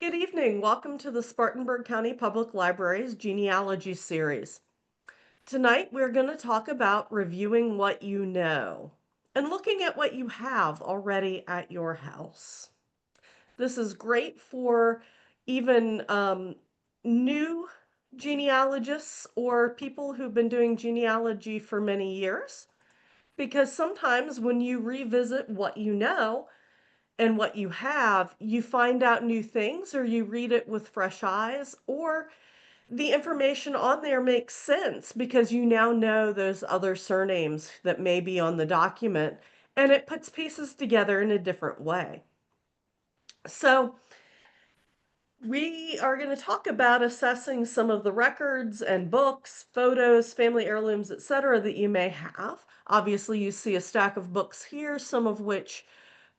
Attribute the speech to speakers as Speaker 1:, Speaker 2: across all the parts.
Speaker 1: Good evening. Welcome to the Spartanburg County Public Library's Genealogy series. Tonight, we're going to talk about reviewing what you know and looking at what you have already at your house. This is great for even new genealogists or people who've been doing genealogy for many years, because sometimes when you revisit what you know, and what you have, you find out new things or you read it with fresh eyes, or the information on there makes sense because you now know those other surnames that may be on the document, and it puts pieces together in a different way. So, we are going to talk about assessing some of the records and books, photos, family heirlooms, etc., that you may have. Obviously, you see a stack of books here, some of which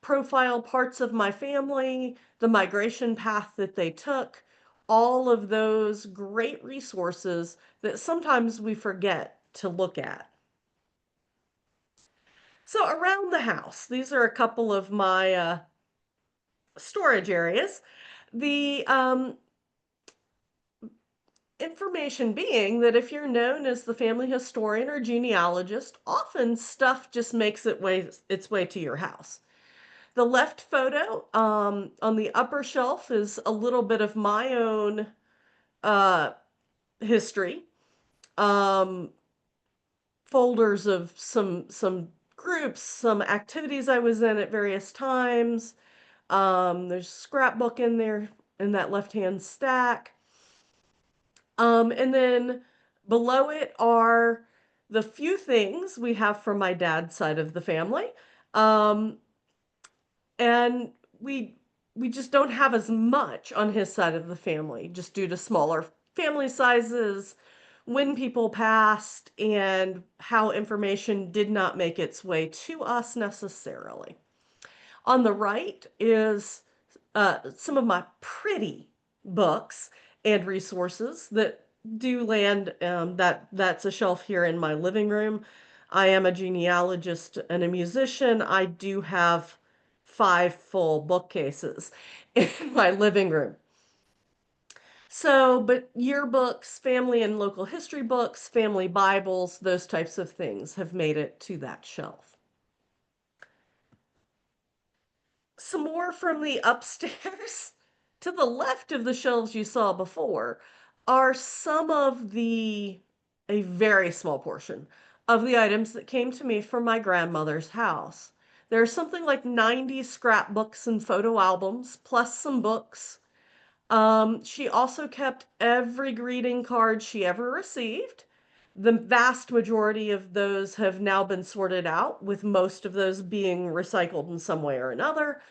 Speaker 1: profile parts of my family, the migration path that they took, all of those great resources that sometimes we forget to look at. So around the house, these are a couple of my storage areas. The information being that if you're known as the family historian or genealogist, often stuff just makes its way to your house. The left photo on the upper shelf is a little bit of my own uh, history, um, folders of some groups, some activities I was in at various times. There's a scrapbook in there in that left-hand stack. And then below it are the few things we have from my dad's side of the family. Um, and we just don't have as much on his side of the family just due to smaller family sizes, when people passed, and how information did not make its way to us necessarily. On the right is some of my pretty books and resources that do land. That's a shelf here in my living room. I am a genealogist and a musician. I do have 5 full bookcases in my living room. So, but yearbooks, family and local history books, family Bibles, those types of things have made it to that shelf. Some more from the upstairs. To the left of the shelves you saw before are some of a very small portion of the items that came to me from my grandmother's house. There's something like 90 scrapbooks and photo albums, plus some books. She also kept every greeting card she ever received. The vast majority of those have now been sorted out, with most of those being recycled in some way or another.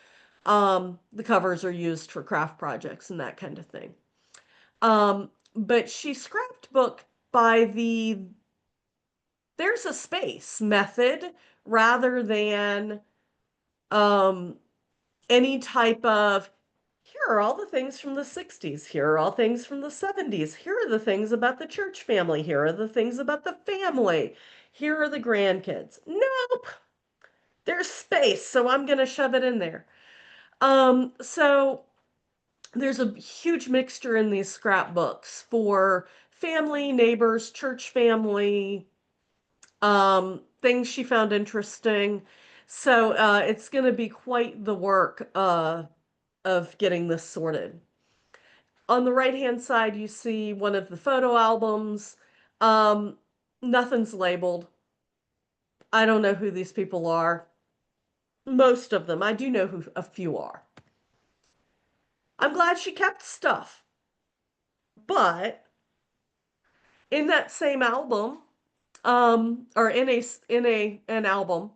Speaker 1: The covers are used for craft projects and that kind of thing. But she scrapped book by there's a space method rather than um, any type of, here are all the things from the 60s, here are all things from the 70s, here are the things about the church family, here are the things about the family, here are the grandkids. Nope, there's space, so I'm going to shove it in there. So there's a huge mixture in these scrapbooks for family, neighbors, church family, things she found interesting. So it's going to be quite the work of getting this sorted. On the right-hand side, you see one of the photo albums. Um, Nothing's labeled. I don't know who these people are. Most of them. I do know who a few are. I'm glad she kept stuff. But in that same album, or in an album,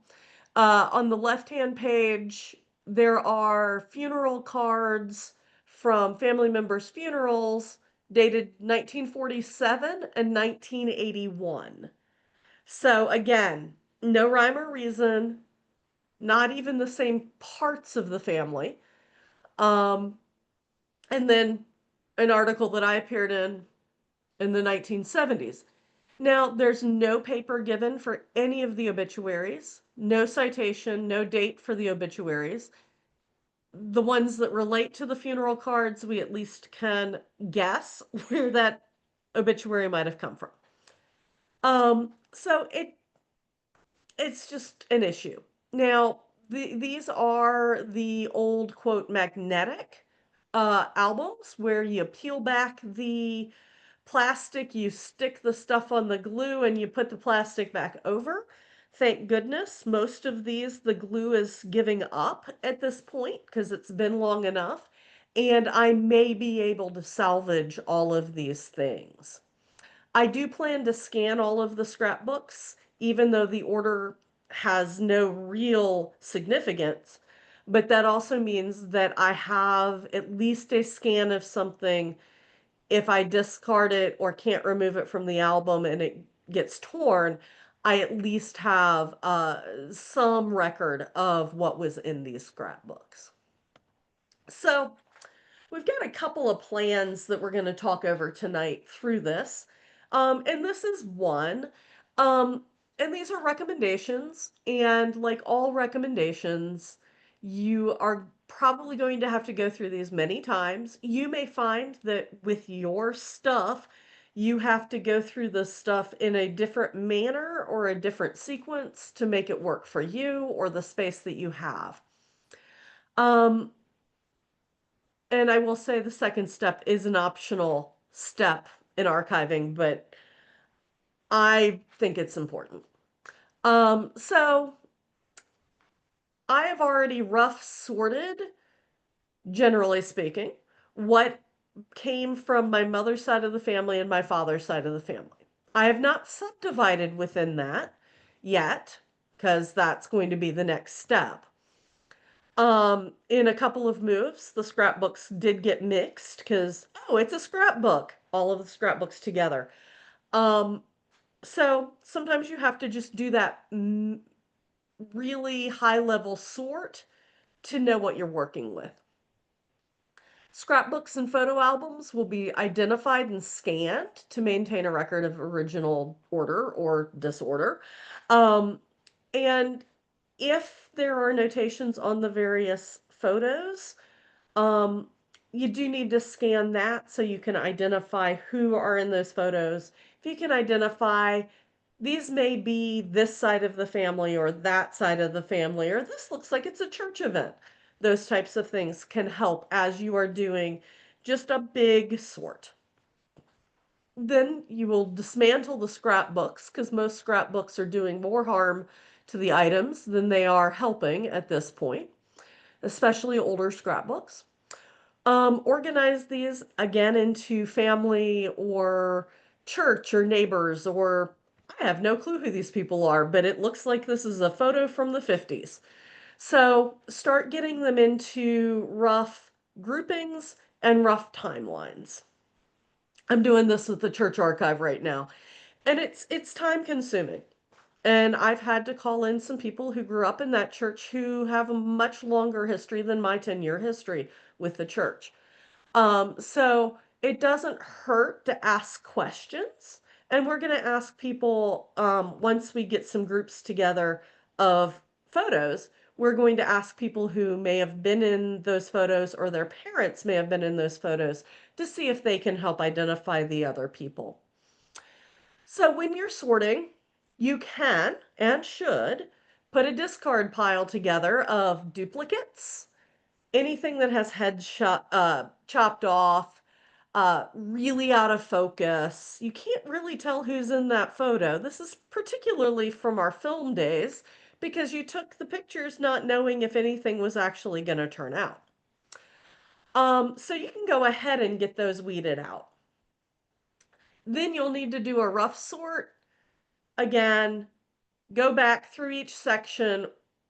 Speaker 1: on the left-hand page, there are funeral cards from family members' funerals dated 1947 and 1981. So again, no rhyme or reason, not even the same parts of the family. Um, and then an article that I appeared in the 1970s. Now, there's no paper given for any of the obituaries, no citation, no date for the obituaries. the ones that relate to the funeral cards, we at least can guess where that obituary might have come from. So it's just an issue. Now, these are the old quote magnetic albums where you peel back the plastic, you stick the stuff on the glue, and you put the plastic back over. Thank goodness, most of these, the glue is giving up at this point because it's been long enough, and I may be able to salvage all of these things. I do plan to scan all of the scrapbooks, even though the order has no real significance. But that also means that I have at least a scan of something if I discard it or can't remove it from the album and it gets torn. I at least have some record of what was in these scrapbooks. So we've got a couple of plans that we're going to talk over tonight through this. And this is one. Um, and these are recommendations. And like all recommendations, you are probably going to have to go through these many times. You may find that with your stuff, you have to go through this stuff in a different manner or a different sequence to make it work for you or the space that you have. Um, and I will say the second step is an optional step in archiving, but I think it's important. So I have already rough sorted, generally speaking, what came from my mother's side of the family and my father's side of the family. I have not subdivided within that yet, because that's going to be the next step. In a couple of moves, the scrapbooks did get mixed because, oh, it's a scrapbook, all of the scrapbooks together. Um, so sometimes you have to just do that really high level sort to know what you're working with. Scrapbooks and photo albums will be identified and scanned to maintain a record of original order or disorder. Um, and if there are notations on the various photos, Um, you do need to scan that so you can identify who are in those photos. If you can identify these may be this side of the family or that side of the family, or this looks like it's a church event. Those types of things can help as you are doing just a big sort. Then you will dismantle the scrapbooks because most scrapbooks are doing more harm to the items than they are helping at this point, especially older scrapbooks. Organize these again into family or church or neighbors, or I have no clue who these people are, but it looks like this is a photo from the 50s. So start getting them into rough groupings and rough timelines. I'm doing this with the church archive right now, and it's time consuming. And I've had to call in some people who grew up in that church who have a much longer history than my 10-year history with the church. So it doesn't hurt to ask questions. And we're going to ask people, once we get some groups together of photos, we're going to ask people who may have been in those photos or their parents may have been in those photos to see if they can help identify the other people. So when you're sorting, you can and should put a discard pile together of duplicates, anything that has chopped off, really out of focus. You can't really tell who's in that photo. This is particularly from our film days because you took the pictures not knowing if anything was actually going to turn out. So you can go ahead and get those weeded out. Then you'll need to do a rough sort. Again, go back through each section,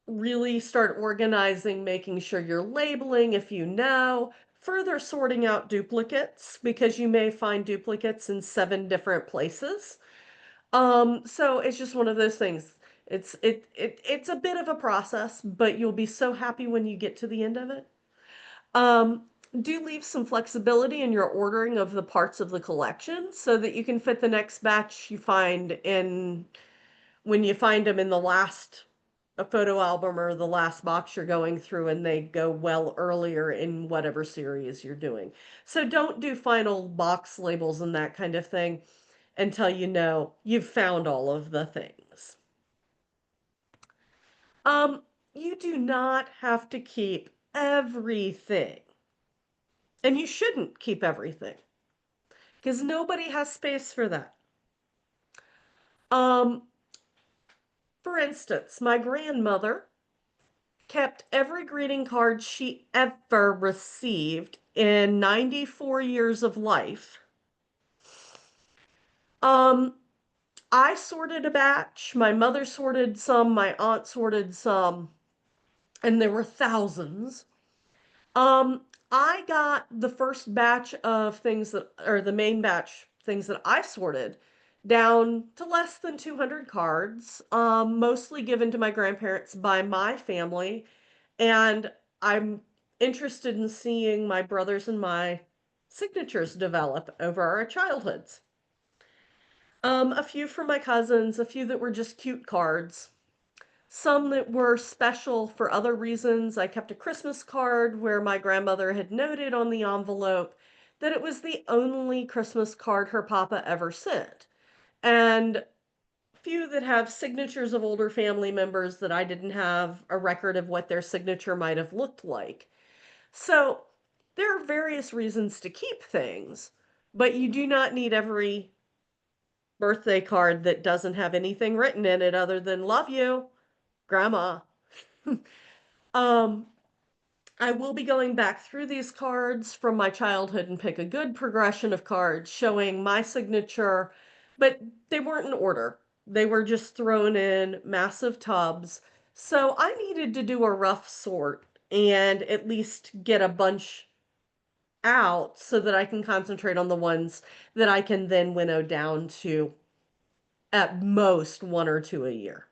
Speaker 1: really start organizing, making sure you're labeling if you know, further sorting out duplicates because you may find duplicates in 7 different places. So it's just one of those things. It's a bit of a process, but you'll be so happy when you get to the end of it. Um, do leave some flexibility in your ordering of the parts of the collection so that you can fit the next batch you find in when you find them in the last a photo album or the last box you're going through, and they go well earlier in whatever series you're doing. So don't do final box labels and that kind of thing until you know you've found all of the things. Um, you do not have to keep everything, and you shouldn't keep everything because nobody has space for that. Um, for instance, my grandmother kept every greeting card she ever received in 94 years of life. Um, I sorted a batch, my mother sorted some, my aunt sorted some, and there were thousands. Um, I got the first batch of things that, or the main batch things that I sorted down to less than 200 cards, mostly given to my grandparents by my family. And I'm interested in seeing my brothers and my signatures develop over our childhoods. A few from my cousins, a few that were just cute cards, some that were special for other reasons. I kept a Christmas card where my grandmother had noted on the envelope that it was the only Christmas card her papa ever sent. And few that have signatures of older family members that I didn't have a record of what their signature might have looked like. So there are various reasons to keep things, but you do not need every birthday card that doesn't have anything written in it other than love you, grandma. um, I will be going back through these cards from my childhood and pick a good progression of cards showing my signature, but they weren't in order. They were just thrown in massive tubs. So I needed to do a rough sort and at least get a bunch out so that I can concentrate on the ones that I can then winnow down to at most one or two a year.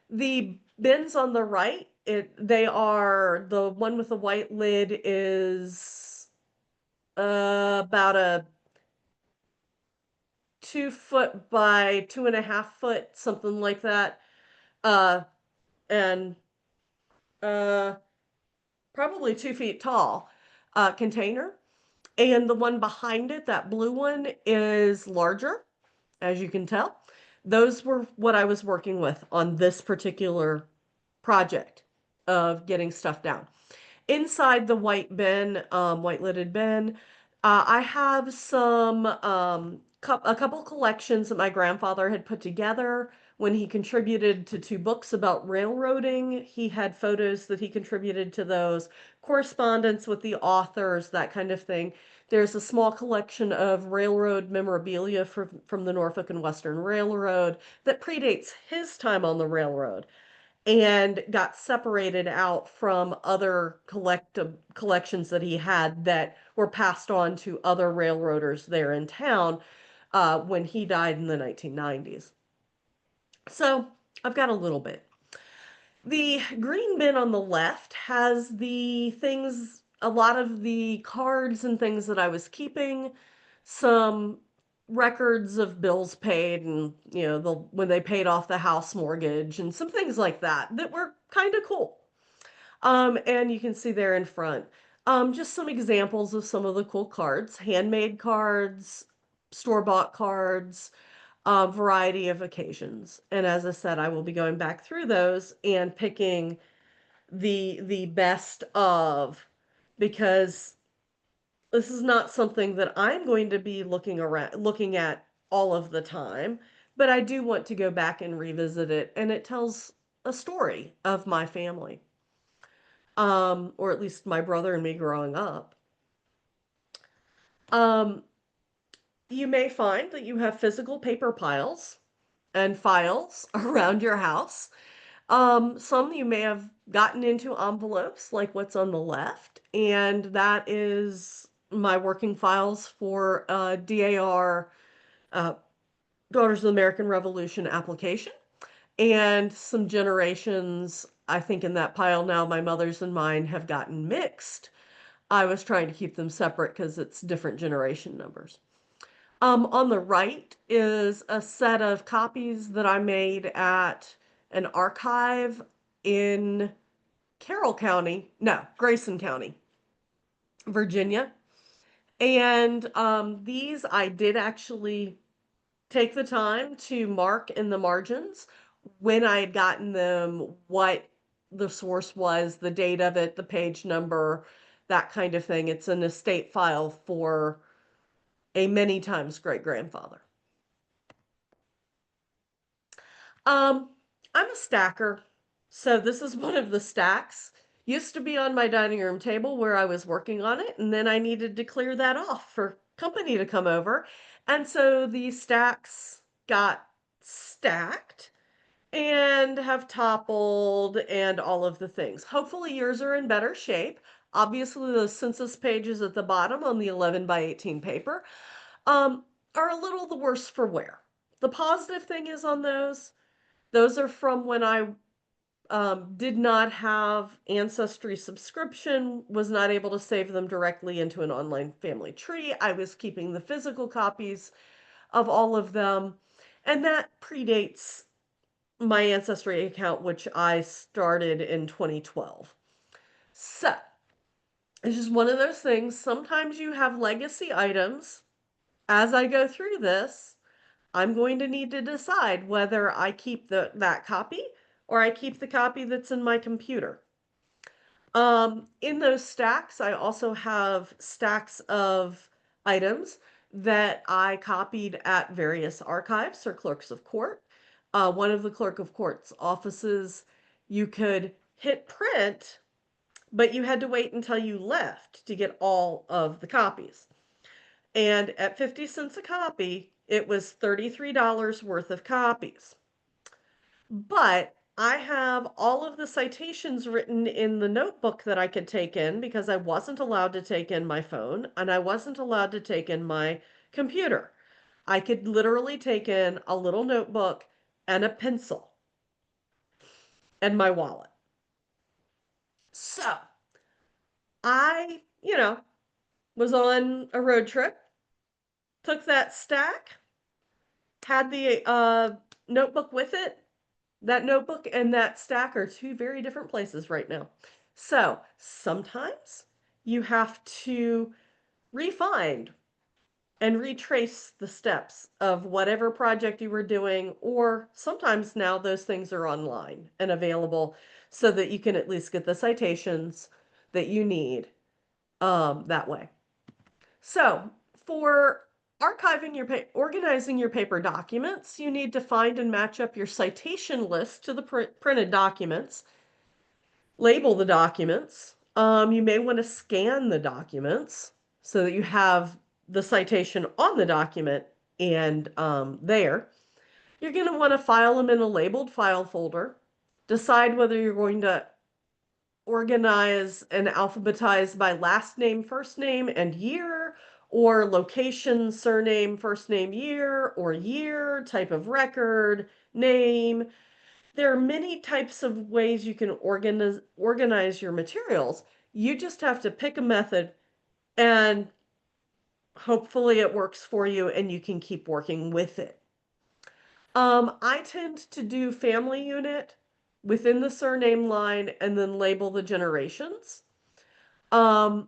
Speaker 1: The bins on the right, they are the one with the white lid is about a 2 foot by 2.5 foot, something like that. Uh, and uh, probably 2 feet tall container. And the one behind it, that blue one, is larger, as you can tell. Those were what I was working with on this particular project of getting stuff down. Inside the white bin, white lidded bin, I have a couple collections that my grandfather had put together when he contributed to two books about railroading. He had photos that he contributed to those, correspondence with the authors, that kind of thing. There's a small collection of railroad memorabilia from the Norfolk and Western Railroad that predates his time on the railroad and got separated out from other collections that he had that were passed on to other railroaders there in town when he died in the 1990s. So I've got a little bit. The green bin on the left has the things, a lot of the cards and things that I was keeping, some records of bills paid and, when they paid off the house mortgage and some things like that that were kind of cool. And you can see there in front, just some examples of some of the cool cards, handmade cards, store-bought cards, a variety of occasions. And as I said, I will be going back through those and picking the best of, because this is not something that I'm going to be looking at all of the time, but I do want to go back and revisit it, and it tells a story of my family, or at least my brother and me growing up. Um, you may find that you have physical paper piles and files around your house. Some you may have gotten into envelopes like what's on the left, and that is my working files for DAR, uh, Daughters of the American Revolution application, and some generations. I think in that pile now, my mother's and mine have gotten mixed. I was trying to keep them separate because it's different generation numbers. On the right is a set of copies that I made at an archive in Carroll County, no, Grayson County, Virginia. And these I did actually take the time to mark in the margins when I had gotten them, what the source was, the date of it, the page number, that kind of thing. It's an estate file for a many times great grandfather. Um, I'm a stacker, so this is one of the stacks. Used to be on my dining room table where I was working on it, and then I needed to clear that off for company to come over. And so these stacks got stacked and have toppled and all of the things. Hopefully yours are in better shape. Obviously the census pages at the bottom on the 11 by 18 paper um, are a little the worse for wear. The positive thing is on those are from when I did not have Ancestry subscription, was not able to save them directly into an online family tree. I was keeping the physical copies of all of them, and that predates my Ancestry account, which I started in 2012. So it's just one of those things. Sometimes you have legacy items. As I go through this, I'm going to need to decide whether I keep that copy or I keep the copy that's in my computer. In those stacks, I also have stacks of items that I copied at various archives or clerks of court. One of the clerk of court's offices, you could hit print, but you had to wait until you left to get all of the copies. And at 50 cents a copy, it was $33 worth of copies. But I have all of the citations written in the notebook that I could take in because I wasn't allowed to take in my phone and I wasn't allowed to take in my computer. I could literally take in a little notebook and a pencil and my wallet. So I, was on a road trip, took that stack, had the notebook with it. That notebook and that stack are two very different places right now. So sometimes you have to refine and retrace the steps of whatever project you were doing, or sometimes now those things are online and available so that you can at least get the citations that you need that way. So for archiving organizing your paper documents, you need to find and match up your citation list to the printed documents, label the documents. You may want to scan the documents so that you have the citation on the document and there. You're going to want to file them in a labeled file folder. Decide whether you're going to organize and alphabetize by last name, first name, and year, or location, surname, first name, year, or year, type of record, name. There are many types of ways you can organize your materials. You just have to pick a method and hopefully it works for you and you can keep working with it. I tend to do family unit within the surname line and then label the generations. Um,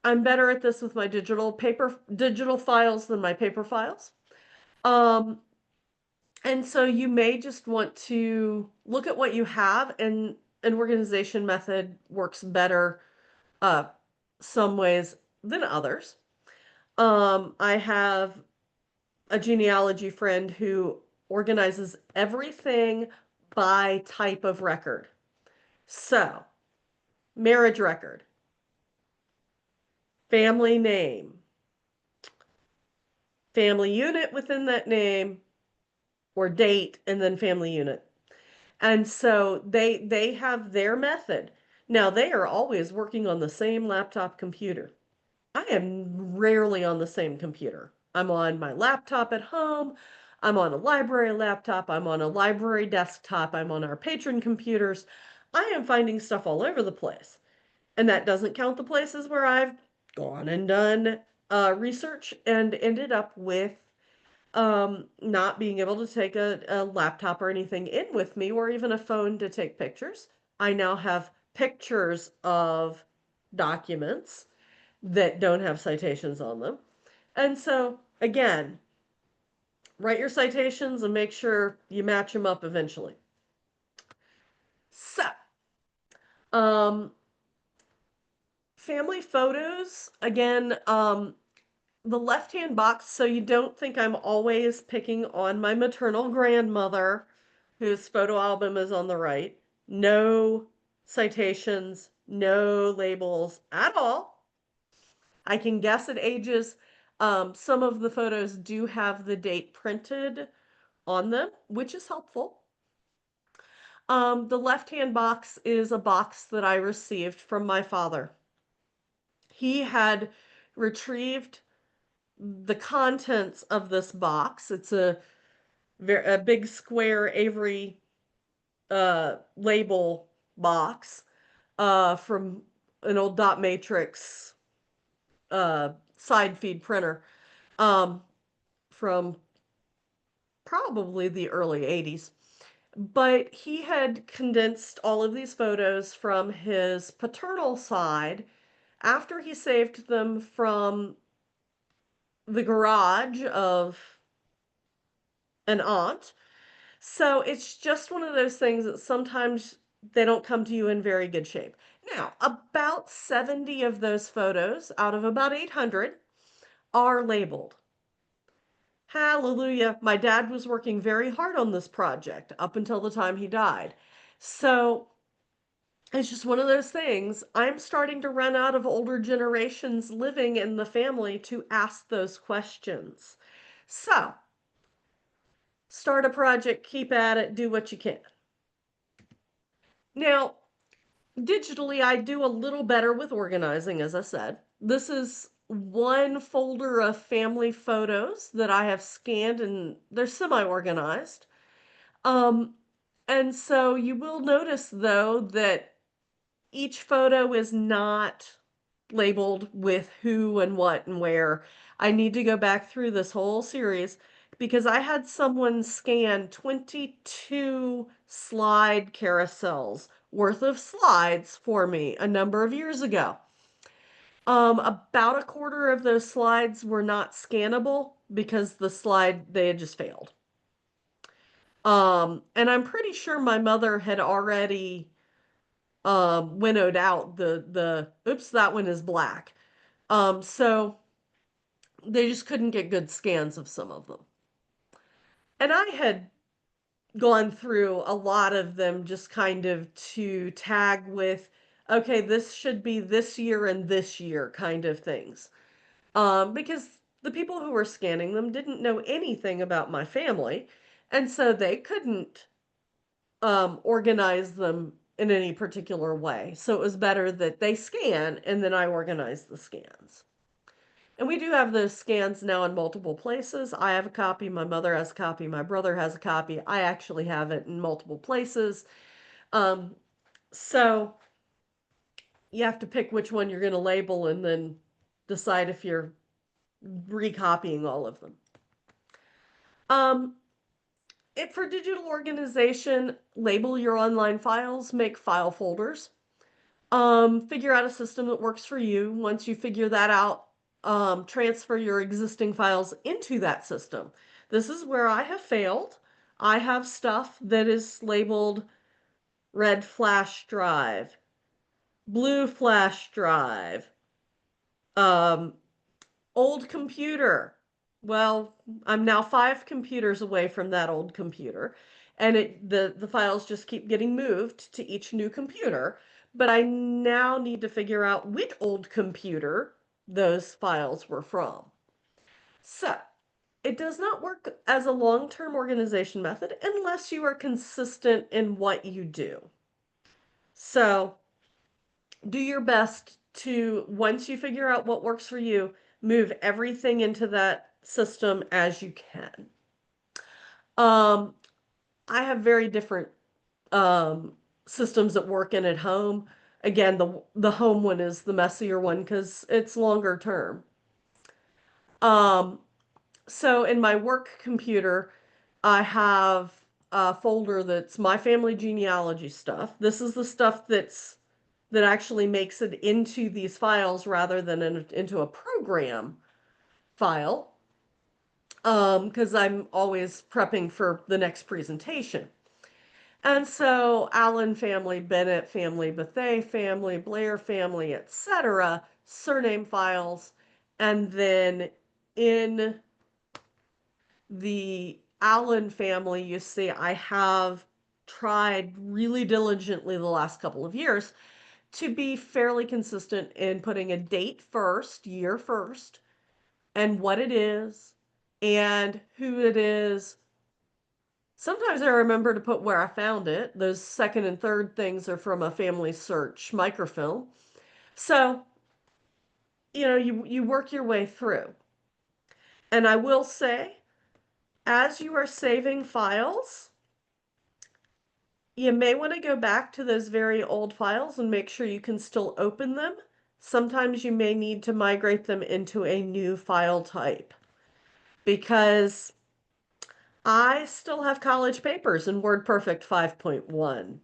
Speaker 1: I'm better at this with my digital files than my paper files. Um, and so you may just want to look at what you have, and an organization method works better uh, some ways than others. I have a genealogy friend who organizes everything by type of record. So, marriage record, family name, family unit within that name, or date, and then family unit. And so they have their method. Now they are always working on the same laptop computer. I am rarely on the same computer. I'm on my laptop at home. I'm on a library laptop. I'm on a library desktop. I'm on our patron computers. I am finding stuff all over the place. And that doesn't count the places where I've gone and done research and ended up with Not being able to take a laptop or anything in with me or even a phone to take pictures. I now have pictures of documents that don't have citations on them. And so, again, write your citations and make sure you match them up eventually. So, um, family photos, again, the left-hand box, so you don't think I'm always picking on my maternal grandmother, whose photo album is on the right. No citations, no labels at all. I can guess at ages. Some of the photos do have the date printed on them, which is helpful. The left-hand box is a box that I received from my father. He had retrieved the contents of this box. It's a big square Avery label box from an old dot matrix side feed printer um, from probably the early 80s. But he had condensed all of these photos from his paternal side after he saved them from the garage of an aunt. So it's just one of those things that sometimes they don't come to you in very good shape. Now, about 70 of those photos out of about 800 are labeled. Hallelujah. My dad was working very hard on this project up until the time he died. So it's just one of those things. I'm starting to run out of older generations living in the family to ask those questions. So start a project, keep at it, do what you can. Now, digitally, I do a little better with organizing, as I said. This is one folder of family photos that I have scanned and they're semi-organized. Um, and so you will notice though that each photo is not labeled with who and what and where. I need to go back through this whole series because I had someone scan 22 slide carousels worth of slides for me a number of years ago. About a quarter of those slides were not scannable because the slide they had just failed. And I'm pretty sure my mother had already winnowed out the oops, that one is black. So they just couldn't get good scans of some of them. And I had gone through a lot of them just kind of to tag with, okay, this should be this year and this year kind of things. Because the people who were scanning them didn't know anything about my family, and so they couldn't organize them in any particular way. So it was better that they scan and then I organize the scans. And we do have those scans now in multiple places. I have a copy, my mother has a copy, my brother has a copy. I actually have it in multiple places. Um, so you have to pick which one you're going to label and then decide if you're recopying all of them. Um, for digital organization, label your online files, make file folders. Figure out a system that works for you. Once you figure that out, transfer your existing files into that system. This is where I have failed. I have stuff that is labeled red flash drive, blue flash drive, um, old computer. Well, I'm now 5 computers away from that old computer, and the files just keep getting moved to each new computer. But I now need to figure out which old computer those files were from. So it does not work as a long-term organization method unless you are consistent in what you do. So do your best to, once you figure out what works for you, move everything into that system as you can. Um, I have very different um, systems that work in at home. Again, the home one is the messier one because it's longer term. Um, So in my work computer, I have a folder that's my family genealogy stuff. This is the stuff that actually makes it into these files rather than into a program file, because I'm always prepping for the next presentation. And so Allen family, Bennett family, Bethea family, Blair family, etc., surname files. And then in the Allen family, you see, I have tried really diligently the last couple of years to be fairly consistent in putting a date first, year first, and what it is, and who it is. Sometimes I remember to put where I found it. Those second and third things are from a family search microfilm. So, you work your way through. And I will say, as you are saving files, you may want to go back to those very old files and make sure you can still open them. Sometimes you may need to migrate them into a new file type because I still have college papers in WordPerfect 5.1.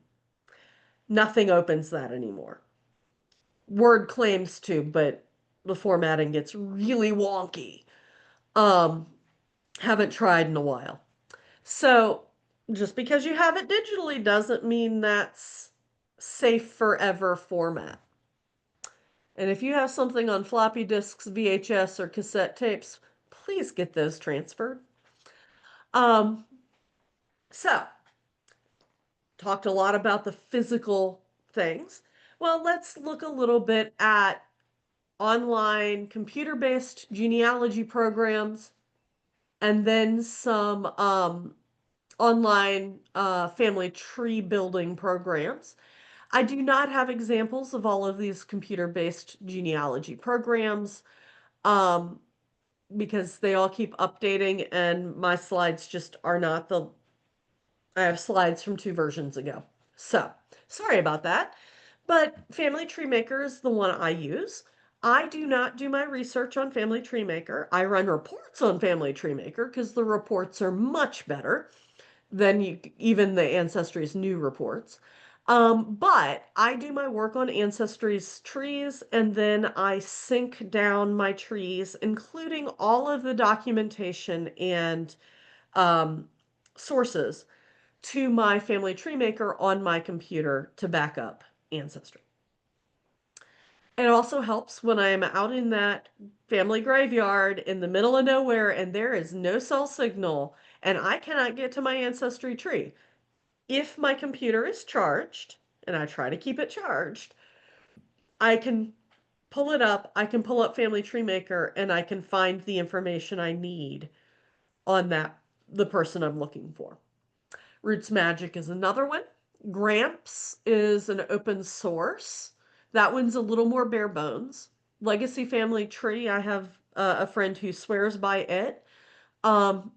Speaker 1: Nothing opens that anymore. Word claims to, but the formatting gets really wonky. Um, haven't tried in a while. So just because you have it digitally doesn't mean that's safe forever format. And if you have something on floppy disks, VHS, or cassette tapes, please get those transferred. Um, so, talked a lot about the physical things. Well, let's look a little bit at online computer-based genealogy programs and then some online family tree building programs. I do not have examples of all of these computer-based genealogy programs um, because they all keep updating and my slides just are not the, I have slides from 2 versions ago. So, sorry about that. But Family Tree Maker is the one I use. I do not do my research on Family Tree Maker. I run reports on Family Tree Maker because the reports are much better than even the Ancestry's new reports. But I do my work on Ancestry's trees and then I sync down my trees, including all of the documentation and um, sources to my Family Tree Maker on my computer to back up Ancestry. It also helps when I am out in that family graveyard in the middle of nowhere and there is no cell signal and I cannot get to my ancestry tree. If my computer is charged, and I try to keep it charged, I can pull it up, I can pull up Family Tree Maker, and I can find the information I need on the person I'm looking for. Roots Magic is another one. Gramps is an open source. That one's a little more bare bones. Legacy Family Tree, I have a friend who swears by it. Um,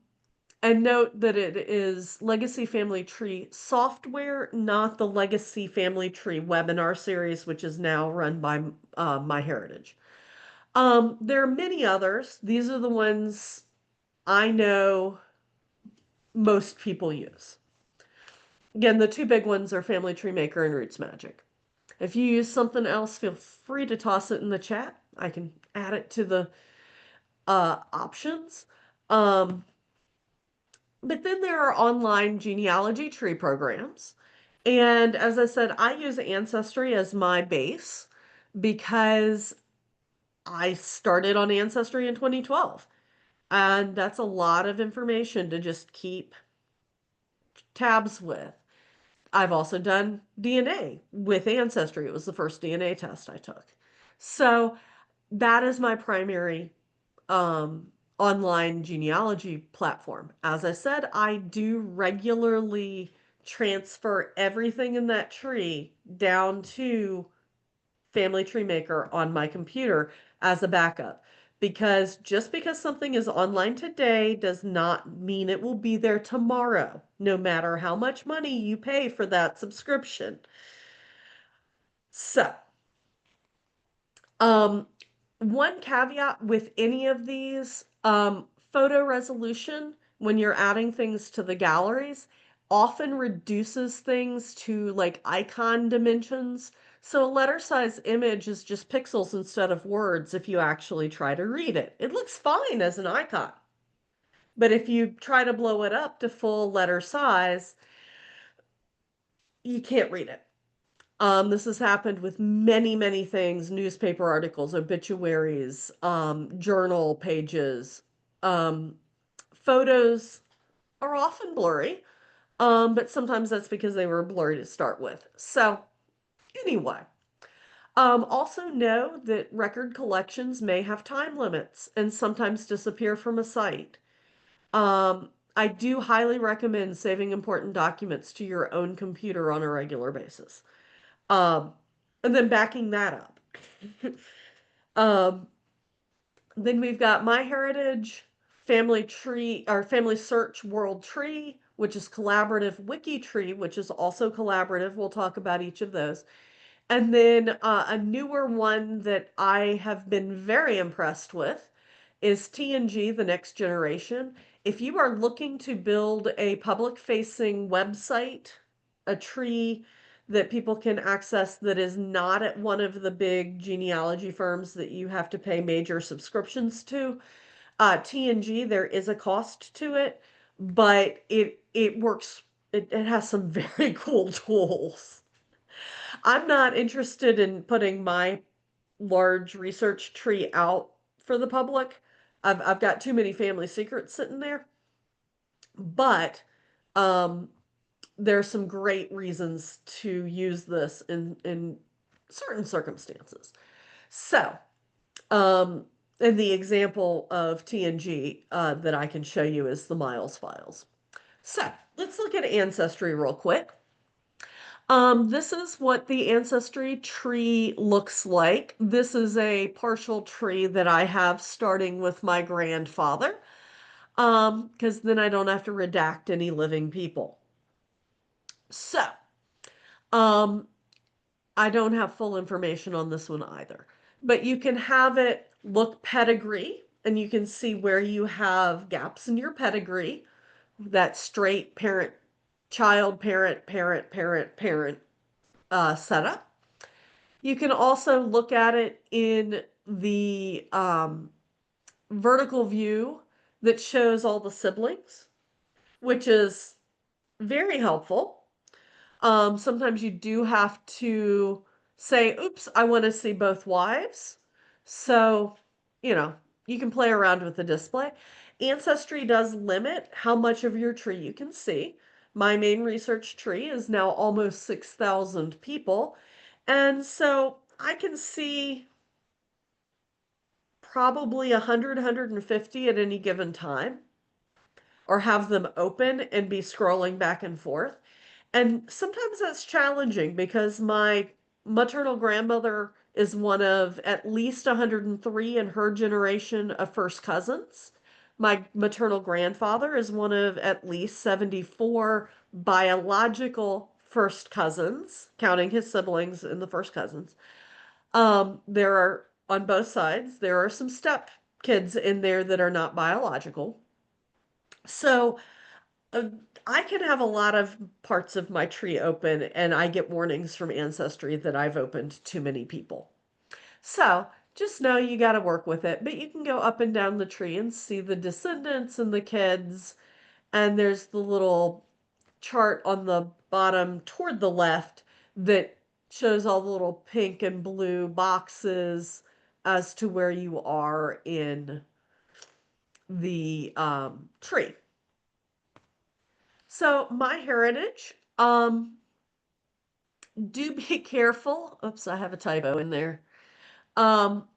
Speaker 1: and note that it is Legacy Family Tree software, not the Legacy Family Tree webinar series, which is now run by MyHeritage. There are many others. These are the ones I know most people use. Again, the two big ones are Family Tree Maker and Roots Magic. If you use something else, feel free to toss it in the chat. I can add it to the options. But then there are online genealogy tree programs. And as I said, I use Ancestry as my base because I started on Ancestry in 2012. And that's a lot of information to just keep tabs with. I've also done DNA with Ancestry. It was the first DNA test I took. So that is my primary online genealogy platform. As I said, I do regularly transfer everything in that tree down to Family Tree Maker on my computer as a backup. Because just because something is online today does not mean it will be there tomorrow, no matter how much money you pay for that subscription. So, um, one caveat with any of these, photo resolution, when you're adding things to the galleries, often reduces things to like icon dimensions. So a letter size image is just pixels instead of words if you actually try to read it. It looks fine as an icon. But if you try to blow it up to full letter size, you can't read it. This has happened with many, many things, newspaper articles, obituaries, journal pages. Um, Photos are often blurry, but sometimes that's because they were blurry to start with. So anyway, also know that record collections may have time limits and sometimes disappear from a site. I do highly recommend saving important documents to your own computer on a regular basis. Um, and then backing that up. um, then we've got MyHeritage, Family Tree, or Family Search World Tree, which is collaborative, Wiki Tree, which is also collaborative. We'll talk about each of those. And then a newer one that I have been very impressed with is TNG, The Next Generation. If you are looking to build a public-facing website, a tree that people can access that is not at one of the big genealogy firms that you have to pay major subscriptions to, TNG, there is a cost to it, but it works. It has some very cool tools. I'm not interested in putting my large research tree out for the public. I've got too many family secrets sitting there. But um, there are some great reasons to use this in certain circumstances. So, um, and the example of TNG that I can show you is the Miles files. So let's look at Ancestry real quick. This is what the ancestry tree looks like. This is a partial tree that I have starting with my grandfather, because then I don't have to redact any living people. So, um, I don't have full information on this one either, but you can have it look pedigree, and you can see where you have gaps in your pedigree, that straight parent, child, parent, parent, parent, parent setup. You can also look at it in the vertical view that shows all the siblings, which is very helpful. Sometimes you do have to say, oops, I want to see both wives. So, you know, you can play around with the display. Ancestry does limit how much of your tree you can see. My main research tree is now almost 6,000 people. And so I can see probably 100, 150 at any given time, or have them open and be scrolling back and forth. And sometimes that's challenging because my maternal grandmother is one of at least 103 in her generation of first cousins. My maternal grandfather is one of at least 74 biological first cousins, counting his siblings and the first cousins. There are, on both sides, there are some step kids in there that are not biological. So uh, I can have a lot of parts of my tree open, and I get warnings from Ancestry that I've opened too many people. So just know you got to work with it, but you can go up and down the tree and see the descendants and the kids. And there's the little chart on the bottom toward the left that shows all the little pink and blue boxes as to where you are in the tree. So MyHeritage, do be careful. Oops, I have a typo in there. Um,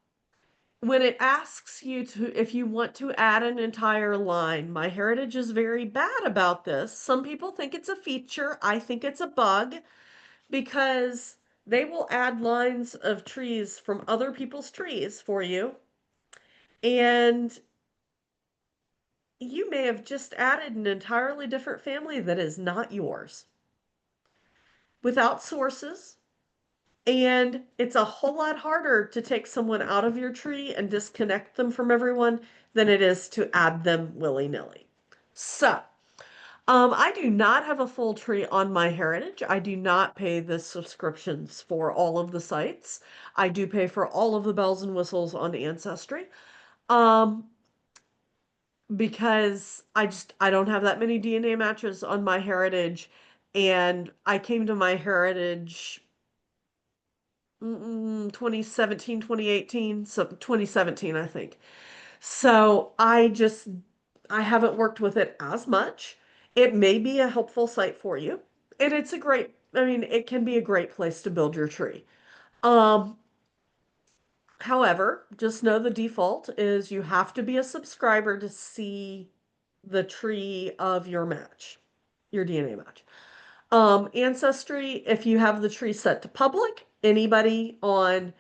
Speaker 1: when it asks you to, if you want to add an entire line, MyHeritage is very bad about this. Some people think it's a feature. I think it's a bug because they will add lines of trees from other people's trees for you. And you may have just added an entirely different family that is not yours without sources And it's a whole lot harder to take someone out of your tree and disconnect them from everyone than it is to add them willy-nilly. So, I do not have a full tree on MyHeritage. I do not pay the subscriptions for all of the sites. I do pay for all of the bells and whistles on Ancestry. Um, because I don't have that many DNA matches on MyHeritage, and I came to MyHeritage 2017, 2018, so 2017, I think. So I haven't worked with it as much. It may be a helpful site for you. And it's a great, I mean, it can be a great place to build your tree. Um, However, just know the default is you have to be a subscriber to see the tree of your match, your DNA match. Ancestry, if you have the tree set to public, anybody on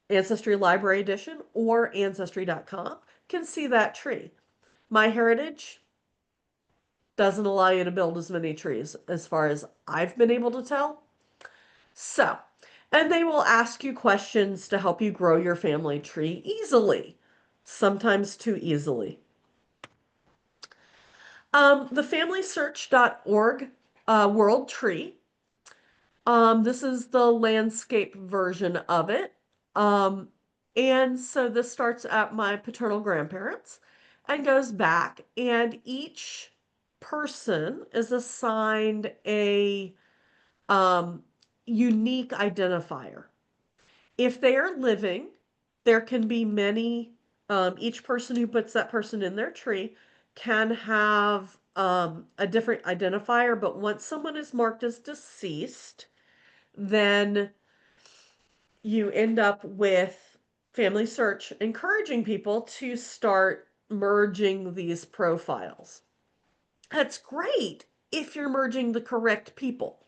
Speaker 1: Ancestry Library Edition or Ancestry.com can see that tree. MyHeritage doesn't allow you to build as many trees as far as I've been able to tell. So, and they will ask you questions to help you grow your family tree easily, sometimes too easily. The FamilySearch.org World Tree. This is the landscape version of it. Um, and so this starts at my paternal grandparents and goes back, and each person is assigned a um, unique identifier. If they are living, there can be many, each person who puts that person in their tree can have a different identifier, but once someone is marked as deceased, then you end up with Family Search encouraging people to start merging these profiles. That's great if you're merging the correct people.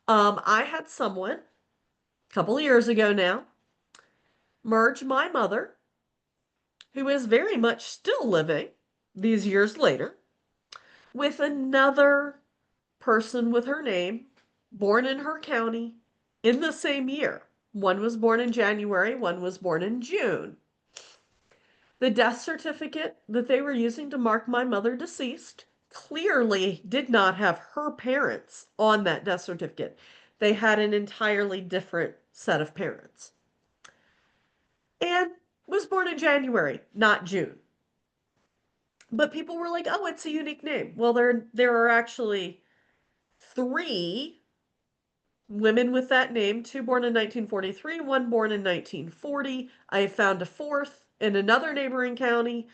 Speaker 1: I had someone a couple of years ago now merge my mother, who is very much still living these years later, with another person with her name, born in her county in the same year. One was born in January, one was born in June. The death certificate that they were using to mark my mother deceased clearly did not have her parents on that death certificate. They had an entirely different set of parents. And was born in January, not June. But people were like, "Oh, it's a unique name." Well, there are actually three women with that name, two born in 1943, one born in 1940. I found a fourth in another neighboring county,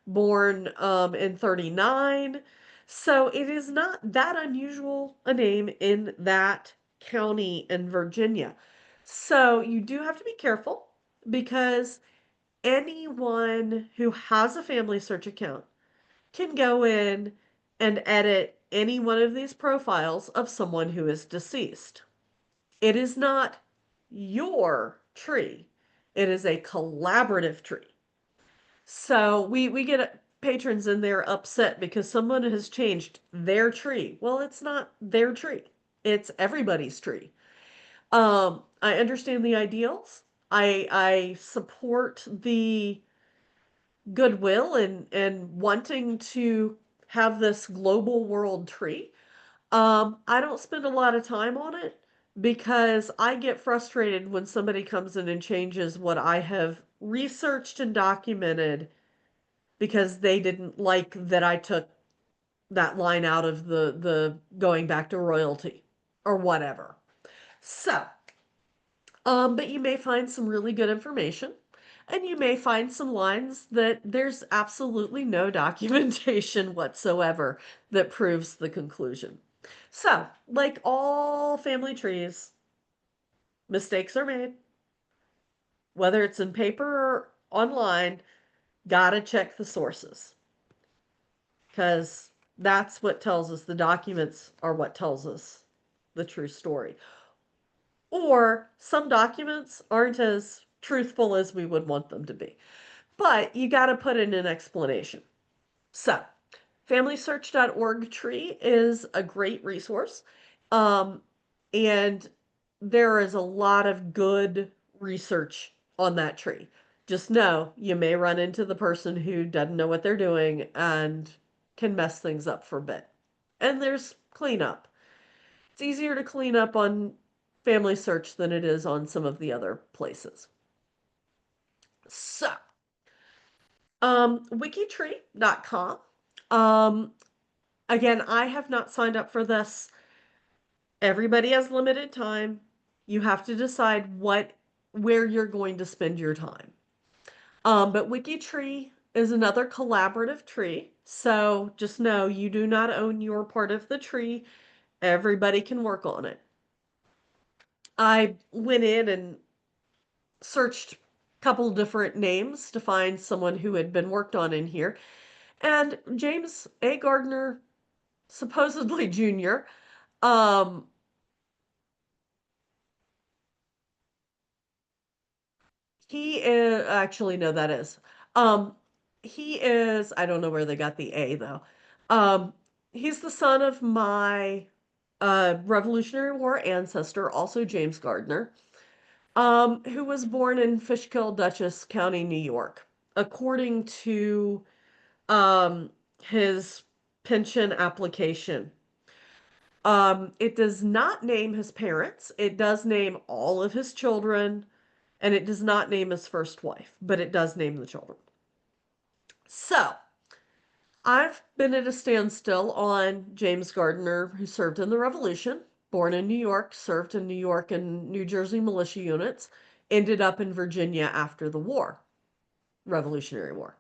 Speaker 1: born in 39. So it is not that unusual a name in that county in Virginia. So you do have to be careful because anyone who has a Family Search account can go in and edit any one of these profiles of someone who is deceased. It is not your tree. It is a collaborative tree. So we get patrons in there upset because someone has changed their tree. Well, it's not their tree. It's everybody's tree. I understand the ideals. I support the goodwill and wanting to have this global world tree. I don't spend a lot of time on it because I get frustrated when somebody comes in and changes what I have researched and documented because they didn't like that I took that line out of the going back to royalty or whatever. So, but you may find some really good information, and you may find some lines that there's absolutely no documentation whatsoever that proves the conclusion. So, like all family trees, mistakes are made. Whether it's in paper or online, gotta check the sources because that's what tells us, the documents are what tells us the true story. Or some documents aren't as truthful as we would want them to be. But you got to put in an explanation. So, FamilySearch.org tree is a great resource. Um, and there is a lot of good research on that tree. Just know you may run into the person who doesn't know what they're doing and can mess things up for a bit. And there's cleanup. It's easier to clean up on Family Search than it is on some of the other places. So, wikitree.com. Um, Again, I have not signed up for this. Everybody has limited time. You have to decide where you're going to spend your time. But WikiTree is another collaborative tree. So just know you do not own your part of the tree. Everybody can work on it. I went in and searched a couple different names to find someone who had been worked on in here. And James A. Gardner, supposedly junior, um, he is actually no, that is. Um, he is, I don't know where they got the A though. Um, he's the son of my Revolutionary War ancestor, also James Gardner, who was born in Fishkill, Dutchess County, New York. According to his pension application, it does not name his parents. It does name all of his children, and it does not name his first wife, but it does name the children. So, I've been at a standstill on James Gardner, who served in the Revolution, born in New York, served in New York and New Jersey militia units, ended up in Virginia after the war, Revolutionary War.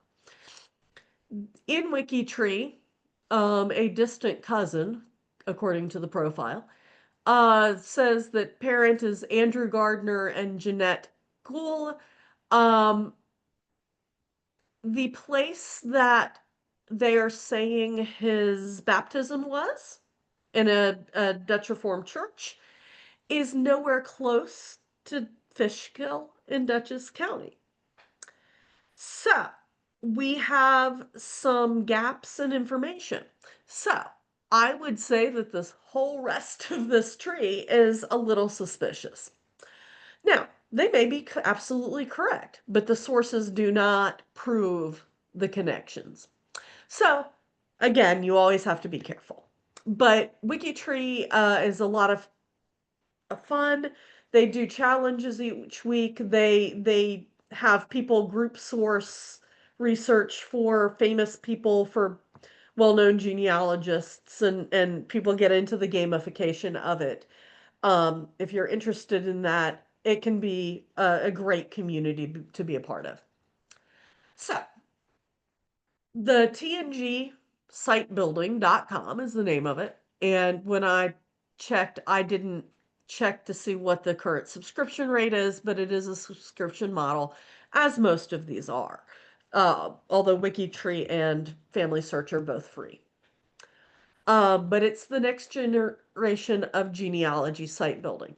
Speaker 1: In WikiTree, a distant cousin, according to the profile, says that parent is Andrew Gardner and Jeanette Gould. Um, the place that they are saying his baptism was in a Dutch Reformed church is nowhere close to Fishkill in Dutchess County. So we have some gaps in information. So I would say that this whole rest of this tree is a little suspicious. Now, they may be absolutely correct, but the sources do not prove the connections. So, again, you always have to be careful. But WikiTree is a lot of fun. They do challenges each week. They have people group source research for famous people, for well-known genealogists, and people get into the gamification of it. If you're interested in that, it can be a great community to be a part of. So, the TNG sitebuilding.com is the name of it. And when I checked, I didn't check to see what the current subscription rate is, but it is a subscription model, as most of these are. Although WikiTree and Family Search are both free. But it's the next generation of genealogy site building.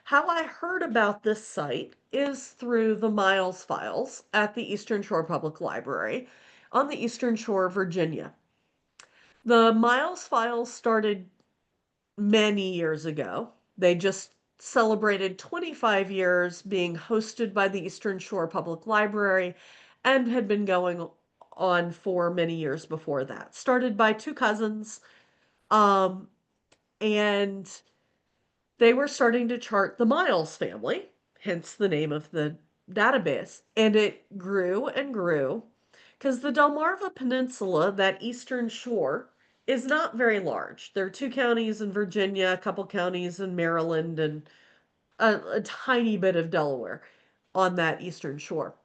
Speaker 1: How I heard about this site is through the Miles Files at the Eastern Shore Public Library on the Eastern Shore of Virginia. The Miles Files started many years ago. They just celebrated 25 years being hosted by the Eastern Shore Public Library and had been going on for many years before that. Started by two cousins, um, and they were starting to chart the Miles family, hence the name of the database. And it grew and grew because the Delmarva Peninsula, that eastern shore, is not very large. There are two counties in Virginia, a couple counties in Maryland, and a tiny bit of Delaware on that eastern shore.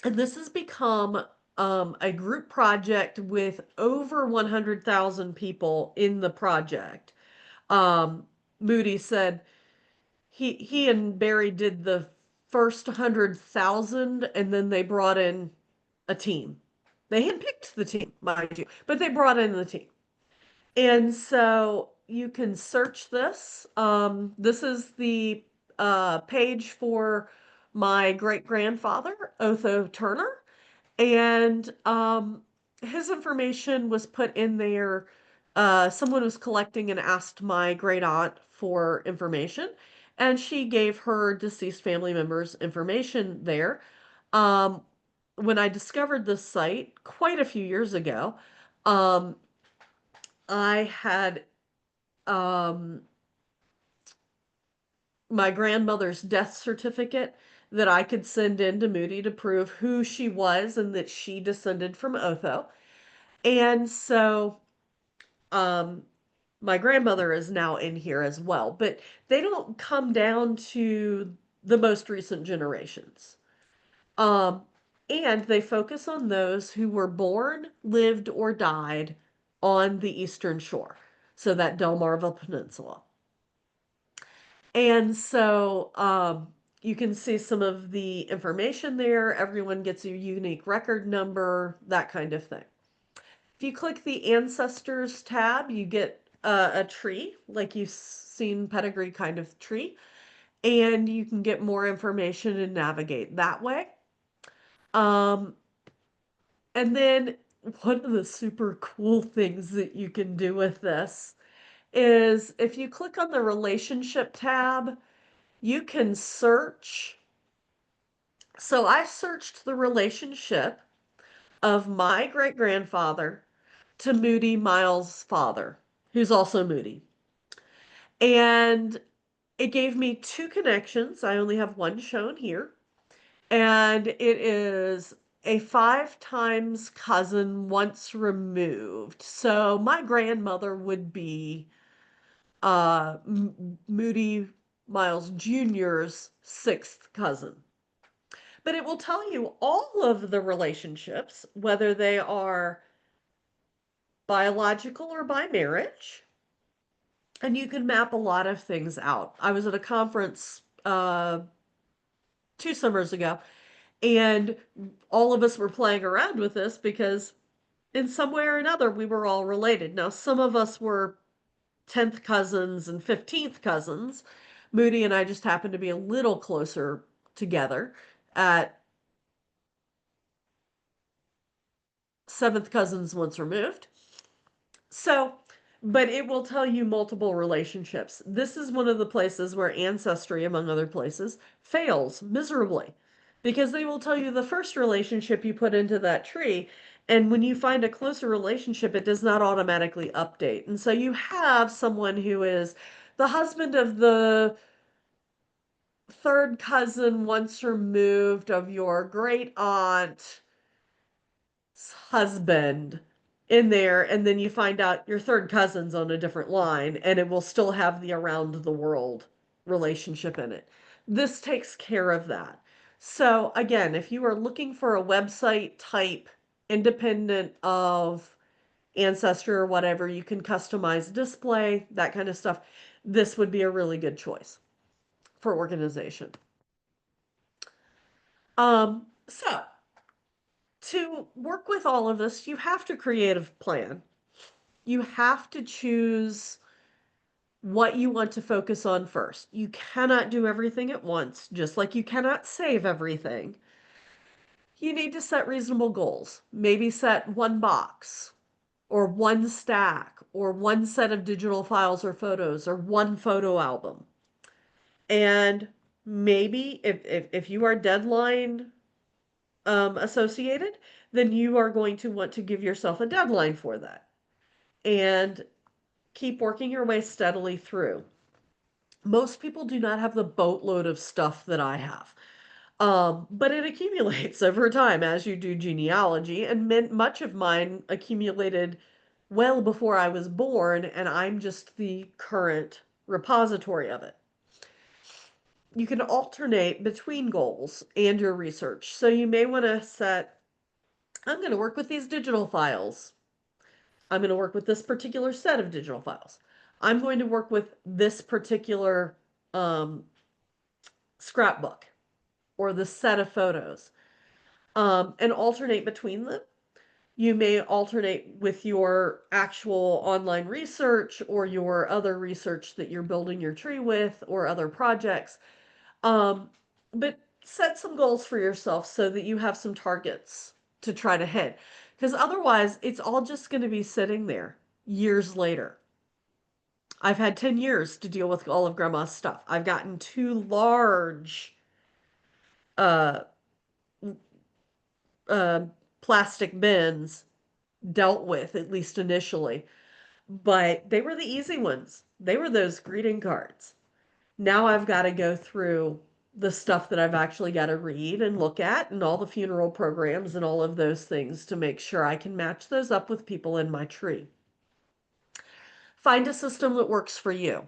Speaker 1: And this has become a group project with over 100,000 people in the project. Um, Moody said he and Barry did the first 100,000, and then they brought in a team. They handpicked the team, mind you, but they brought in the team. And so you can search this. This is the page for my great grandfather, Otho Turner. And his information was put in there. Someone was collecting and asked my great aunt for information. and she gave her deceased family members information there. Um, when I discovered this site quite a few years ago, um, I had um, my grandmother's death certificate that I could send in to Moody to prove who she was and that she descended from Otho. And so um, my grandmother is now in here as well, but they don't come down to the most recent generations. Um, and they focus on those who were born, lived, or died on the Eastern Shore, so that Delmarva Peninsula. And so you can see some of the information there. Everyone gets a unique record number, that kind of thing. If you click the Ancestors tab, you get a tree, like you've seen pedigree kind of tree, and you can get more information and navigate that way. Um, and then one of the super cool things that you can do with this is if you click on the Relationship tab, you can search. So I searched the relationship of my great grandfather to Moody Miles' father, who's also Moody. And it gave me two connections. I only have one shown here. And it is a five times cousin once removed. So my grandmother would be Moody Miles Jr.'s sixth cousin. But it will tell you all of the relationships, whether they are biological or by marriage, and you can map a lot of things out. I was at a conference 2 summers ago, and all of us were playing around with this because in some way or another we were all related. Now, some of us were 10th cousins and 15th cousins. Moody and I just happened to be a little closer together at seventh cousins once removed. So, but it will tell you multiple relationships. This is one of the places where Ancestry, among other places, fails miserably because they will tell you the first relationship you put into that tree. And when you find a closer relationship, it does not automatically update. And so you have someone who is the husband of the third cousin once removed of your great aunt husband in there, and then you find out your third cousin's on a different line, and it will still have the around the world relationship in it. This takes care of that. So, again, if you are looking for a website type independent of Ancestry or whatever, you can customize display, that kind of stuff. This would be a really good choice for organization. So to work with all of this, you have to create a plan. You have to choose what you want to focus on first. You cannot do everything at once, just like you cannot save everything. You need to set reasonable goals. Maybe set one box, or one stack, or one set of digital files or photos, or one photo album. And maybe if you are deadline associated, then you are going to want to give yourself a deadline for that. And keep working your way steadily through. Most people do not have the boatload of stuff that I have. But it accumulates over time as you do genealogy, and much of mine accumulated well before I was born, and I'm just the current repository of it. You can alternate between goals and your research. So you may want to set, I'm going to work with these digital files. I'm going to work with this particular set of digital files. I'm going to work with this particular um, scrapbook or the set of photos and alternate between them. You may alternate with your actual online research or your other research that you're building your tree with or other projects. But set some goals for yourself so that you have some targets to try to hit. Because otherwise, it's all just going to be sitting there years later. I've had 10 years to deal with all of grandma's stuff. I've gotten two large uh, uh, plastic bins dealt with, at least initially, but they were the easy ones. They were those greeting cards. Now I've got to go through the stuff that I've actually got to read and look at, and all the funeral programs and all of those things to make sure I can match those up with people in my tree. Find a system that works for you.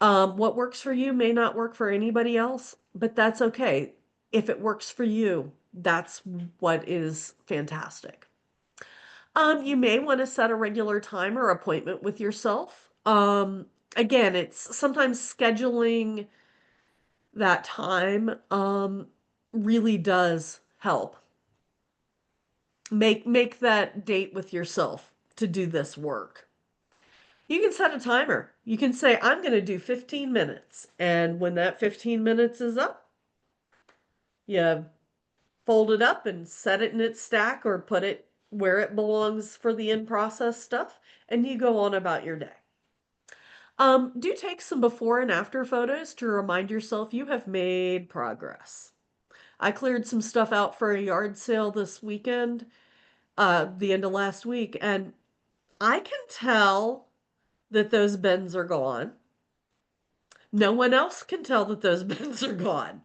Speaker 1: What works for you may not work for anybody else, but that's okay. If it works for you, that's what is fantastic. You may want to set a regular time or appointment with yourself. Again, it's sometimes scheduling that time really does help. Make that date with yourself to do this work. You can set a timer. You can say, I'm going to do 15 minutes. And when that 15 minutes is up, you fold it up and set it in its stack or put it where it belongs for the in process stuff, and you go on about your day. Do take some before and after photos to remind yourself you have made progress. I cleared some stuff out for a yard sale this weekend, the end of last week, and I can tell that those bins are gone. No one else can tell that those bins are gone.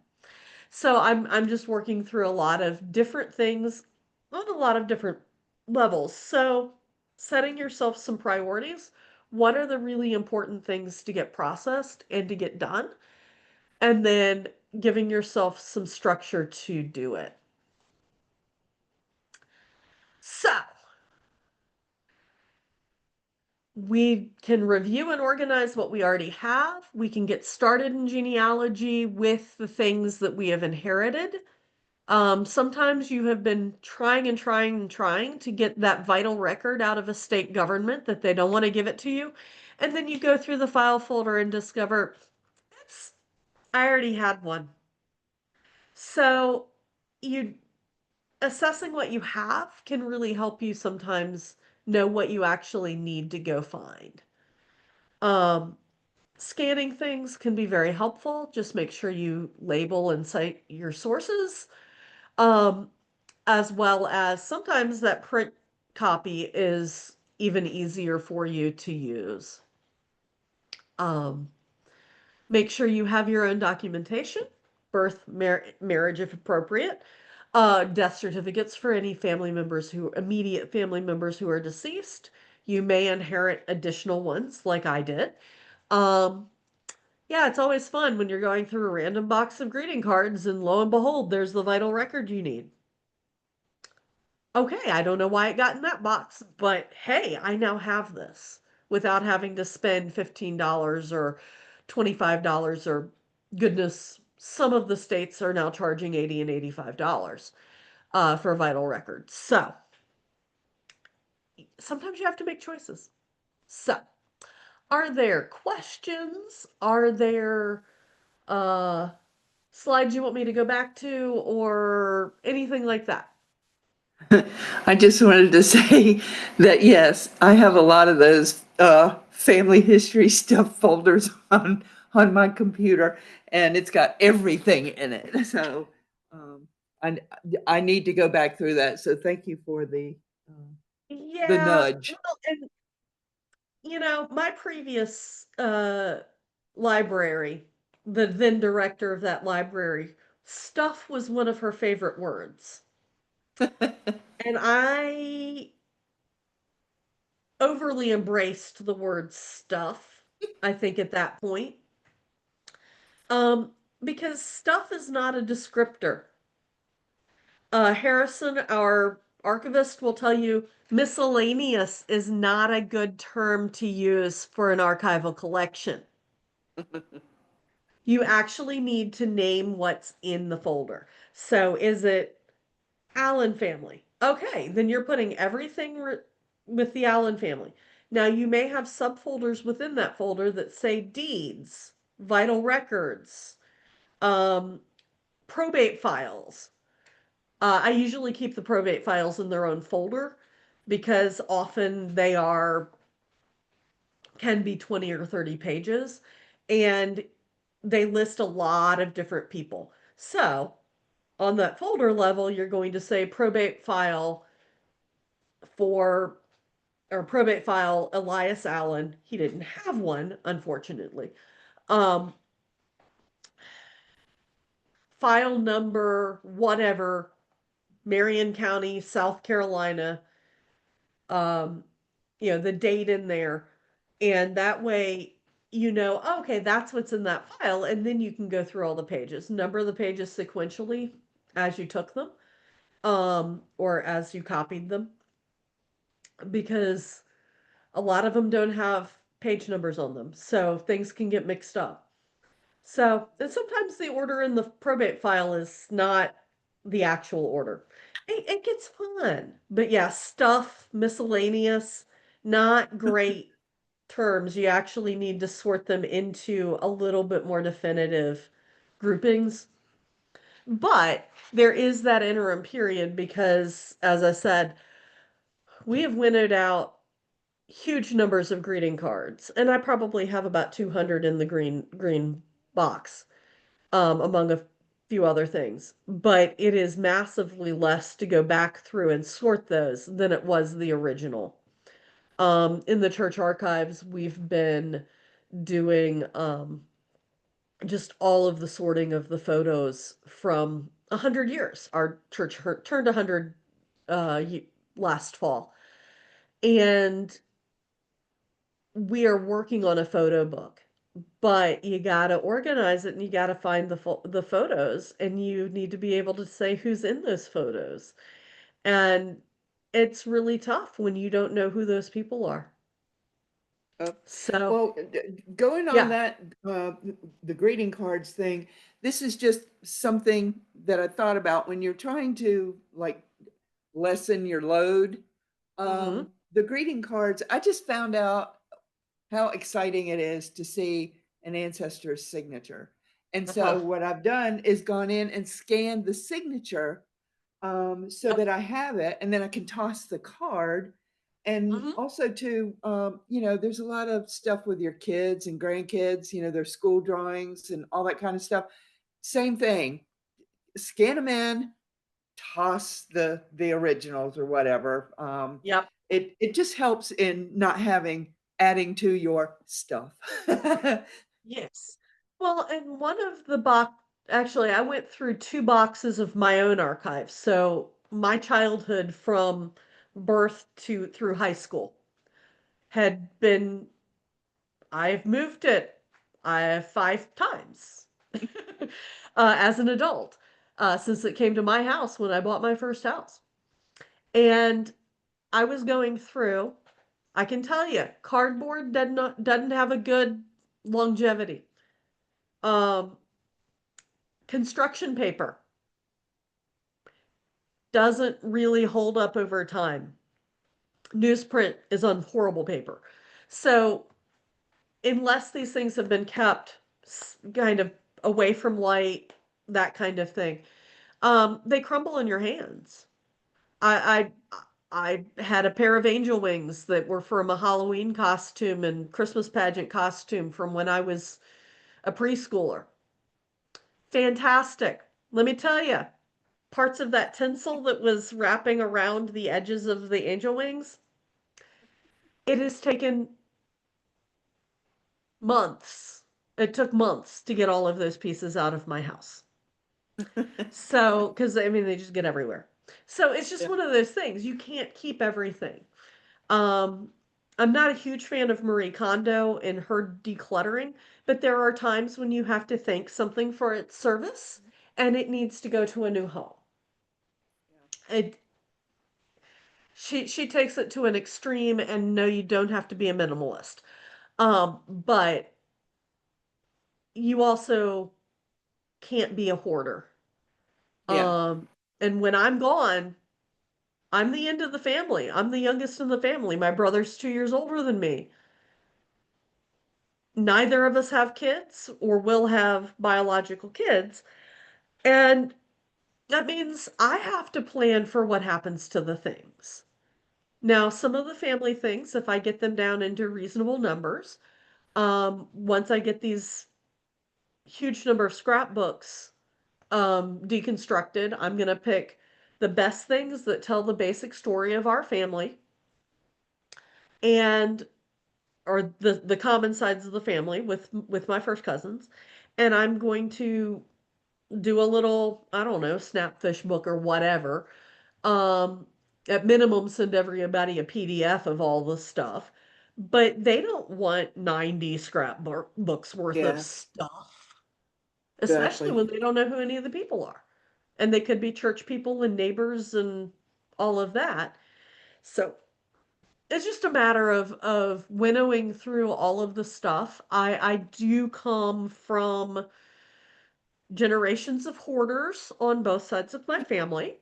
Speaker 1: So I'm just working through a lot of different things on a lot of different levels. So setting yourself some priorities. What are the really important things to get processed and to get done? And then giving yourself some structure to do it. So we can review and organize what we already have. We can get started in genealogy with the things that we have inherited. Sometimes you have been trying and trying and trying to get that vital record out of a state government that they don't want to give it to you. And then you go through the file folder and discover, it's, I already had one. So you assessing what you have can really help you sometimes know what you actually need to go find. Um, Scanning things can be very helpful. Just make sure you label and cite your sources. Um, as well as sometimes that print copy is even easier for you to use. Um, Make sure you have your own documentation, marriage if appropriate, death certificates for any family members who, immediate family members who are deceased. You may inherit additional ones like I did. Um, yeah, it's always fun when you're going through a random box of greeting cards and lo and behold, there's the vital record you need. Okay, I don't know why it got in that box, but hey, I now have this without having to spend $15 or $25 or goodness, some of the states are now charging $80 and $85 for a vital record. So sometimes you have to make choices. So, are there questions? Are there uh, slides you want me to go back to or anything like that?
Speaker 2: I just wanted to say that yes, I have a lot of those family history stuff folders on my computer, and it's got everything in it. So um, I I need to go back through that. So thank you for the
Speaker 1: Yeah,
Speaker 2: nudge.
Speaker 1: well, and my previous library, the then director of that library, stuff was one of her favorite words. And I overly embraced the word stuff, I think at that point. Um, because stuff is not a descriptor. Harrison, our archivist, will tell you miscellaneous is not a good term to use for an archival collection. You actually need to name what's in the folder. So is it Allen family? Okay, then you're putting everything with the Allen family. Now you may have subfolders within that folder that say deeds, vital records, um, probate files. I usually keep the probate files in their own folder because often they are can be 20 or 30 pages, and they list a lot of different people. So on that folder level, you're going to say probate file for, or probate file Elias Allen. He didn't have one, unfortunately. Um, File number, whatever, Marion County, South Carolina, um, the date in there. And that way, okay, that's what's in that file. And then you can go through all the pages, number the pages sequentially as you took them, or as you copied them, because a lot of them don't have page numbers on them. So things can get mixed up. So, and sometimes the order in the probate file is not the actual order. It gets fun. But yeah, stuff, miscellaneous, not great terms. You actually need to sort them into a little bit more definitive groupings. But there is that interim period because, as I said, we have winnowed out huge numbers of greeting cards, and I probably have about 200 in the green box, among a few other things. But it is massively less to go back through and sort those than it was the original. In the church archives, we've been doing just all of the sorting of the photos from 100 years. Our church turned 100 last fall, and we are working on a photo book. But you got to organize it and you got to find the photos, and you need to be able to say who's in those photos. And it's really tough when you don't know who those people are.
Speaker 2: Uh,
Speaker 1: So,
Speaker 2: well, going on
Speaker 1: yeah.
Speaker 2: that, the greeting cards thing, this is just something that I thought about when you're trying to like lessen your load.
Speaker 1: Mhm.
Speaker 2: The greeting cards, I just found out how exciting it is to see an ancestor's signature. And so
Speaker 1: Uh-huh.
Speaker 2: what I've done is gone in and scanned the signature, so
Speaker 1: Yep.
Speaker 2: that I have it, and then I can toss the card. And
Speaker 1: Mhm.
Speaker 2: also, to there's a lot of stuff with your kids and grandkids, their school drawings and all that kind of stuff. Same thing. Scan them in, toss the originals or whatever.
Speaker 1: Yep.
Speaker 2: It just helps in not having adding to your stuff.
Speaker 1: Yes. Well, and one of the box, actually, I went through two boxes of my own archives. So my childhood from birth to through high school had been, I've moved it 5 times as an adult, since it came to my house when I bought my first house. And I was going through, I can tell you, cardboard doesn't have a good longevity. Um, Construction paper doesn't really hold up over time. Newsprint is on horrible paper. So, unless these things have been kept kind of away from light, that kind of thing, they crumble in your hands. I had a pair of angel wings that were from a Halloween costume and Christmas pageant costume from when I was a preschooler. Fantastic. Let me tell you, parts of that tinsel that was wrapping around the edges of the angel wings, it has taken months. It took months to get all of those pieces out of my house. So, because I mean, they just get everywhere. So it's just
Speaker 2: Yeah.
Speaker 1: one of those things. You can't keep everything. Um, I'm not a huge fan of Marie Kondo and her decluttering, but there are times when you have to thank something for its service and it needs to go to a new home. It, she takes it to an extreme, and no, you don't have to be a minimalist. But you also can't be a hoarder.
Speaker 2: Yeah.
Speaker 1: Um, and when I'm gone, I'm the end of the family. I'm the youngest in the family. My brother's 2 years older than me. Neither of us have kids or will have biological kids. And that means I have to plan for what happens to the things. Now, some of the family things, if I get them down into reasonable numbers, once I get these huge number of scrapbooks deconstructed, I'm going to pick the best things that tell the basic story of our family and or the common sides of the family with my first cousins, and I'm going to do a little, I don't know, snapfish book or whatever. Um, at minimum, send everybody a PDF of all the stuff. But they don't want 90 scrapbooks worth of
Speaker 2: Yeah,
Speaker 1: stuff, especially
Speaker 2: exactly.
Speaker 1: when they don't know who any of the people are. And they could be church people and neighbors and all of that. So it's just a matter of winnowing through all of the stuff. I do come from generations of hoarders on both sides of my family.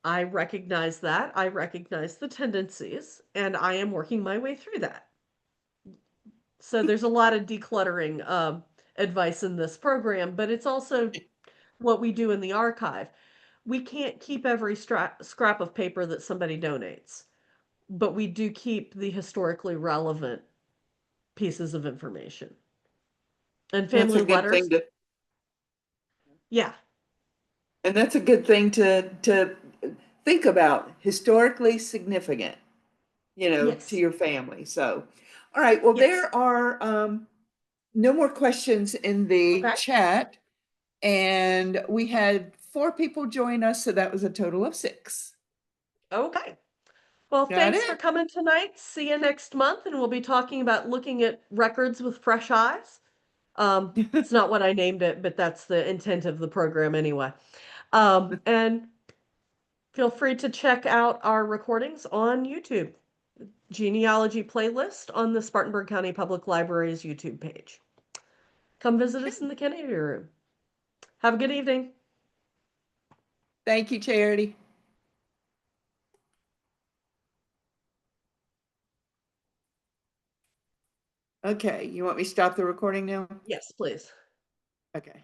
Speaker 1: I recognize that. I recognize the tendencies, and I am working my way through that. So there's a lot of decluttering advice in this program, but it's also what we do in the archive. We can't keep every scrap of paper that somebody donates, but we do keep the historically relevant pieces of information. And
Speaker 2: That's
Speaker 1: family
Speaker 2: a good thing
Speaker 1: letters,
Speaker 2: to,
Speaker 1: yeah,
Speaker 2: and that's a good thing to think about, historically significant, to
Speaker 1: yes,
Speaker 2: your family. So, all right. Well,
Speaker 1: yes.
Speaker 2: there are no more questions in the
Speaker 1: Okay,
Speaker 2: chat, and we had four people join us, so that was a total of six.
Speaker 1: okay. Well,
Speaker 2: Got
Speaker 1: thanks for
Speaker 2: it?
Speaker 1: coming tonight. See you next month, and we'll be talking about looking at records with fresh eyes. It's not what I named it, but that's the intent of the program anyway. And feel free to check out our recordings on YouTube. Genealogy playlist on the Spartanburg County Public Library's YouTube page. Come visit us in the Kennedy Room. Have a good evening.
Speaker 2: Thank you, Charity. Okay, you want me to stop the recording now?
Speaker 1: Yes, please.
Speaker 2: Okay.